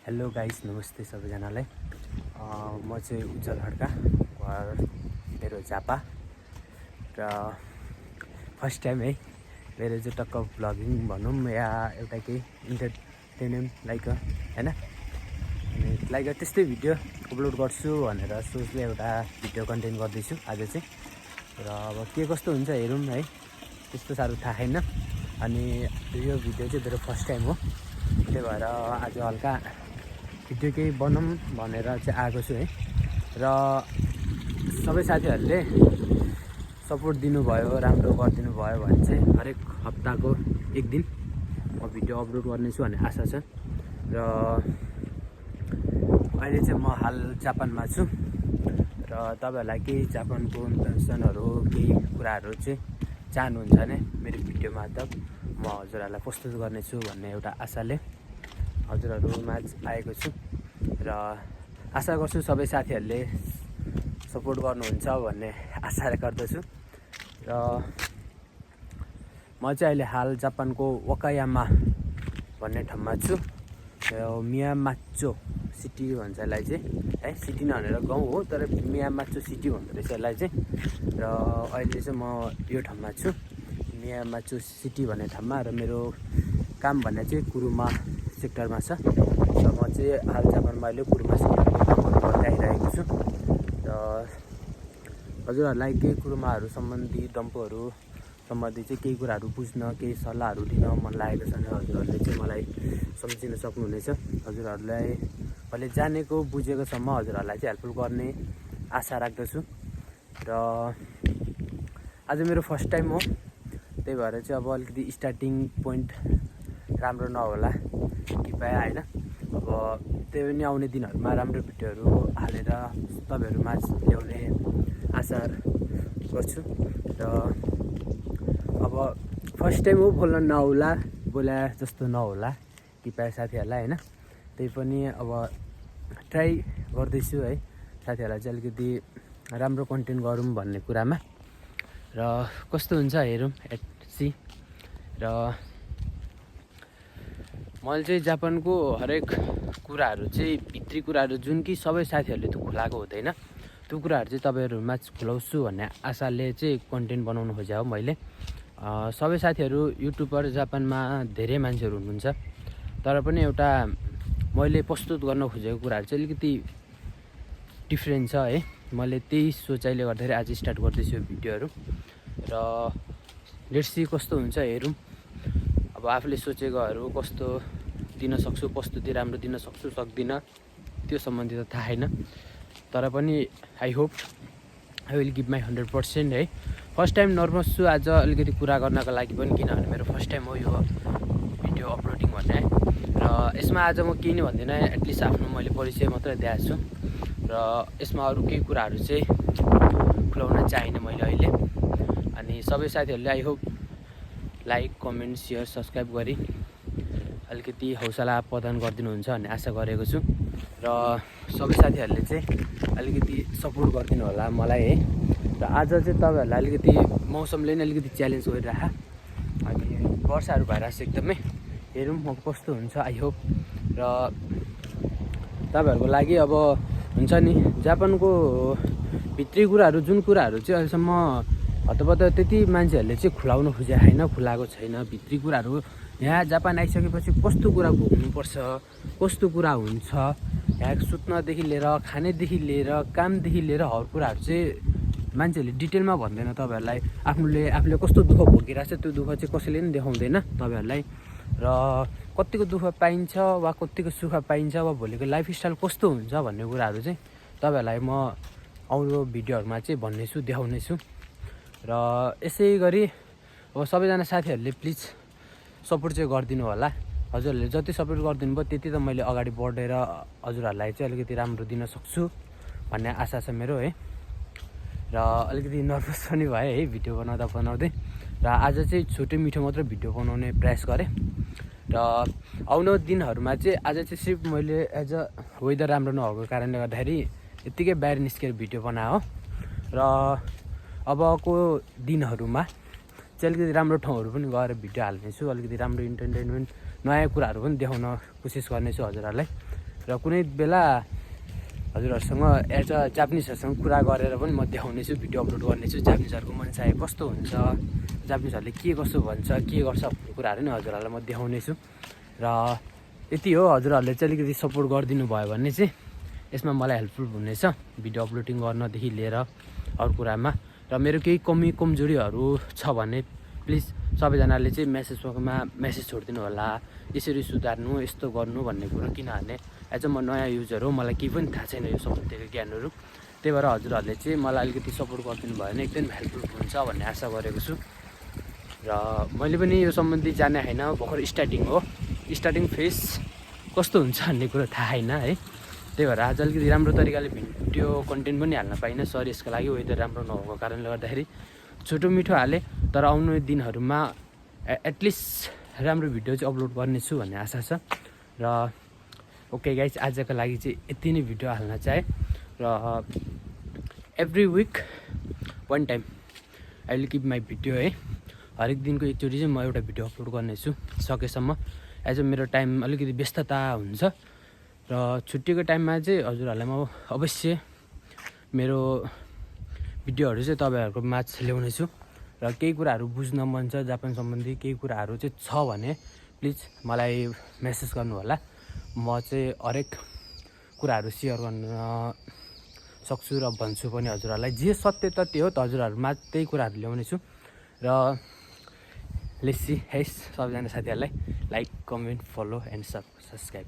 Hello guys, नमस्ते सबैजनालाई। म चाहिँ उज्जवल खड्का, घर मेरो झापा र फर्स्ट टाइम है मेरो चाहिँ टक्क भ्लगिङ भनौँ या एउटा केही इन्टरटेनमेन्ट लाइक त्यस्तै भिडियो अपलोड गर्छु भनेर सोचले एउटा भिडियो कन्टेन्ट गर्दैछु आज चाहिँ। र अब के कस्तो हुन्छ हेरौँ है, त्यस्तो साह्रो थाहा छैन। अनि यो भिडियो चाहिँ मेरो फर्स्ट टाइम हो, त्यही भएर आज हल्का भिडियो केही बनाऊँ भनेर चाहिँ आएको छु है। र सबै साथीहरूले सपोर्ट दिनुभयो, राम्रो गरिदिनु भयो भने चाहिँ हरेक हप्ताको एक दिन म भिडियो अपलोड गर्नेछु भन्ने आशा छ। र अहिले चाहिँ म हाल जापानमा छु र तपाईँहरूलाई केही जापानको इन्फर्मेसनहरू केही कुराहरू चाहिँ चाहनुहुन्छ भने मेरो भिडियो मार्फत म हजुरहरूलाई प्रस्तुत गर्नेछु भन्ने एउटा आशाले हजुरहरूमा आएको छु। र आशा गर्छु सबै साथीहरूले सपोर्ट गर्नुहुन्छ भन्ने आशा गर्दछु। र म चाहिँ अहिले हाल जापानको वकायामा भन्ने ठाउँमा छु। मियामाचो सिटी भन्छ यसलाई चाहिँ है, सिटी नभनेर गाउँ हो तर मियामाचो सिटी भन्दो रहेछ यसलाई चाहिँ। र अहिले चाहिँ म यो ठाउँमा छु, मियामाचो सिटी भन्ने ठाउँमा। र मेरो काम भन्ने चाहिँ कुरुमा सेक्टरमा छ। र म चाहिँ हाल जापानमा अहिले कुरुमा सेक्टरको कामहरू गर्दै आइरहेको छु। र हजुरहरूलाई केही कुरुमाहरू सम्बन्धी डम्फुहरू सम्बन्धी चाहिँ केही कुराहरू बुझ्न, केही सल्लाहहरू दिन मन लागेको छ भने हजुरहरूले चाहिँ मलाई सम्झिन सक्नुहुनेछ। हजुरहरूलाई मैले जानेको बुझेकोसम्म हजुरहरूलाई चाहिँ हेल्पफुल गर्ने आशा राख्दछु। र आज मेरो फर्स्ट टाइम हो, त्यही भएर चाहिँ अब अलिकति स्टार्टिङ पोइन्ट राम्रो नहोला कृपया होइन। अब त्यही पनि आउने दिनहरूमा राम्रो भिडियोहरू हालेर तपाईँहरूमा ल्याउने आशा गर्छु। र अब फर्स्ट टाइम हो, बोल्न नआउला, बोला जस्तो नहोला कृपया साथीहरूलाई होइन। त्यही पनि अब ट्राई गर्दैछु है साथीहरूलाई चाहिँ अलिकति राम्रो कन्टेन्ट गरौँ भन्ने कुरामा। र कस्तो हुन्छ हेरौँ सी। र मैले चाहिँ जापानको हरेक कुराहरू चाहिँ भित्री कुराहरू जुन कि सबै साथीहरूले त खुलाएको हुँदैन, त्यो कुराहरू चाहिँ तपाईँहरूमा खुलाउँछु भन्ने आशाले चाहिँ कन्टेन्ट बनाउनु खोजेँ हो मैले। सबै साथीहरू युट्युबर जापानमा धेरै मान्छेहरू हुनुहुन्छ, तर पनि एउटा मैले प्रस्तुत गर्न खोजेको कुराहरू चाहिँ अलिकति डिफ्रेन्ट छ है। मैले त्यही सोचाइले गर्दाखेरि आज स्टार्ट गर्दैछु यो भिडियोहरू। र लेट्स सी कस्तो हुन्छ हेरौँ। अब आफूले सोचेकोहरू कस्तो दिन सक्छु, प्रस्तुति राम्रो दिन सक्छु सक्दिनँ त्यो सम्बन्धी त थाहा छैन, तर पनि I hope I will give my 100% है। फर्स्ट टाइम नर्भस छु आज अलिकति कुरा गर्नको लागि पनि, किनभने मेरो फर्स्ट टाइम हो यो भिडियो अपलोडिङ भन्ने। र यसमा आज म केही नै भन्दिनँ, एटलिस्ट आफ्नो मैले परिचय मात्रै दिएको छु। र यसमा अरू केही कुराहरू चाहिँ खुलाउन चाहिनँ मैले अहिले। अनि सबै साथीहरूले I hope like, comment, share, subscribe गरी अलिकति हौसला प्रदान गरिदिनुहुन्छ भन्ने आशा गरेको छु। र सबै साथीहरूले चाहिँ अलिकति सपोर्ट गरिदिनु होला मलाई है। र आज चाहिँ तपाईँहरूलाई अलिकति मौसमले नै अलिकति च्यालेन्ज गरिरह, अनि वर्षाहरू भइरहेको छ एकदमै। हेरौँ अब कस्तो हुन्छ, आई होप। र तपाईँहरूको लागि अब हुन्छ नि जापानको भित्री कुराहरू जुन कुराहरू चाहिँ अहिलेसम्म हतपत त्यति मान्छेहरूले चाहिँ खुलाउनु खोजेको छैन, खुलाएको छैन भित्री कुराहरू। यहाँ जापान आइसकेपछि कस्तो कुरा भोग्नुपर्छ, कस्तो कुरा हुन्छ, यहाँ सुत्नदेखि लिएर खानेदेखि लिएर कामदेखि लिएर हर कुराहरू चाहिँ मान्छेहरूले डिटेलमा भन्दैन तपाईँहरूलाई। आफूले कस्तो दुःख भोगिरहेको छ त्यो दुःख चाहिँ कसैले पनि देखाउँदैन तपाईँहरूलाई। र कतिको दुःख पाइन्छ वा कतिको सुख पाइन्छ वा भोलिको लाइफस्टाइल कस्तो हुन्छ भन्ने कुराहरू चाहिँ तपाईँहरूलाई म आउँदो भिडियोहरूमा चाहिँ भन्नेछु, देखाउनेछु। र यसै गरी अब सबैजना साथीहरूले प्लिज सपोर्ट चाहिँ गरिदिनु होला। हजुरहरूले जति सपोर्ट गरिदिनु भयो त्यति त मैले अगाडि बढेर हजुरहरूलाई चाहिँ अलिकति राम्रो दिन सक्छु भन्ने आशा छ मेरो है। र अलिकति नर्भस पनि भयो है भिडियो बनाउँदै। र आज चाहिँ छोटो मिठो मात्र भिडियो बनाउने प्रयास गरेँ। र आउने दिनहरूमा चाहिँ आज चाहिँ सिर्फ मैले एज अ वेदर राम्रो नभएको कारणले गर्दाखेरि यत्तिकै बाहिर निस्केर भिडियो बनायो। र अबको दिनहरूमा चाहिँ अलिकति राम्रो ठाउँहरू पनि गएर भिडियो हाल्नेछु, अलिकति राम्रो इन्टरटेनमेन्ट नयाँ कुराहरू पनि देखाउन कोसिस गर्नेछु हजुरहरूलाई। र कुनै बेला हजुरहरूसँग एज अ जापानिजहरूसँग कुरा गरेर पनि म देखाउनेछु, भिडियो अपलोड गर्नेछु। जापानिजहरूको मनसाय कस्तो हुन्छ, जापानिजहरूले के कसो भन्छ, के गर्छ भन्ने कुराहरू नै हजुरहरूलाई म देखाउनेछु। र यति हो, हजुरहरूले चाहिँ अलिकति सपोर्ट गरिदिनु भयो भने चाहिँ यसमा मलाई हेल्पफुल हुनेछ भिडियो अपलोडिङ गर्नदेखि लिएर अरू कुरामा। र मेरो केही कमी कमजोरीहरू छ भने प्लिज सबैजनाले चाहिँ मेसेजमा मेसेज छोडिदिनु होला, यसरी सुधार्नु, यस्तो गर्नु भन्ने कुरो। किनभने एज अ म नयाँ युजर हो, मलाई केही पनि थाहा छैन यो सम्बन्धीको ज्ञानहरू। त्यही भएर हजुरहरूले चाहिँ मलाई अलिकति सपोर्ट गरिदिनु भयो भने एकदम हेल्पफुल हुन्छ भन्ने आशा गरेको छु। र मैले पनि यो सम्बन्धी जाने होइन, भर्खर स्टार्टिङ हो, स्टार्टिङ फेज कस्तो हुन्छ भन्ने कुरो थाहा छैन है। त्यही भएर आज अलिकति राम्रो तरिकाले भिडियो कन्टेन्ट पनि हाल्न पाइनँ। सरी यसको लागि, वेदर राम्रो नभएको कारणले गर्दाखेरि छोटो मिठो हालेँ। तर आउने दिनहरूमा एटलिस्ट राम्रो भिडियो चाहिँ अपलोड गर्नेछु भन्ने आशा छ। र ओके गाइज, आजको लागि चाहिँ यति नै भिडियो हाल्न चाहेँ। र every week one time I will keep my video है। हरेक दिनको एकचोटि चाहिँ म एउटा भिडियो अपलोड गर्नेछु सकेसम्म। एज अ मेरो टाइम अलिकति व्यस्तता हुन्छ र छुट्टीको टाइममा चाहिँ हजुरहरूलाई म अवश्य मेरो भिडियोहरू चाहिँ तपाईँहरूको माझ ल्याउनेछु। र केही कुराहरू बुझ्न मन छ जापान सम्बन्धी, केही कुराहरू चाहिँ छ भने प्लिज मलाई मेसेज गर्नु होला। म चाहिँ हरेक कुराहरू सेयर गर्न सक्छु र भन्छु पनि हजुरहरूलाई। जे सत्य तथ्य हो त हजुरहरूमा त्यही कुराहरू ल्याउनेछु। र लेट्स सी है, सबैजना साथीहरूलाई like, comment, follow and subscribe.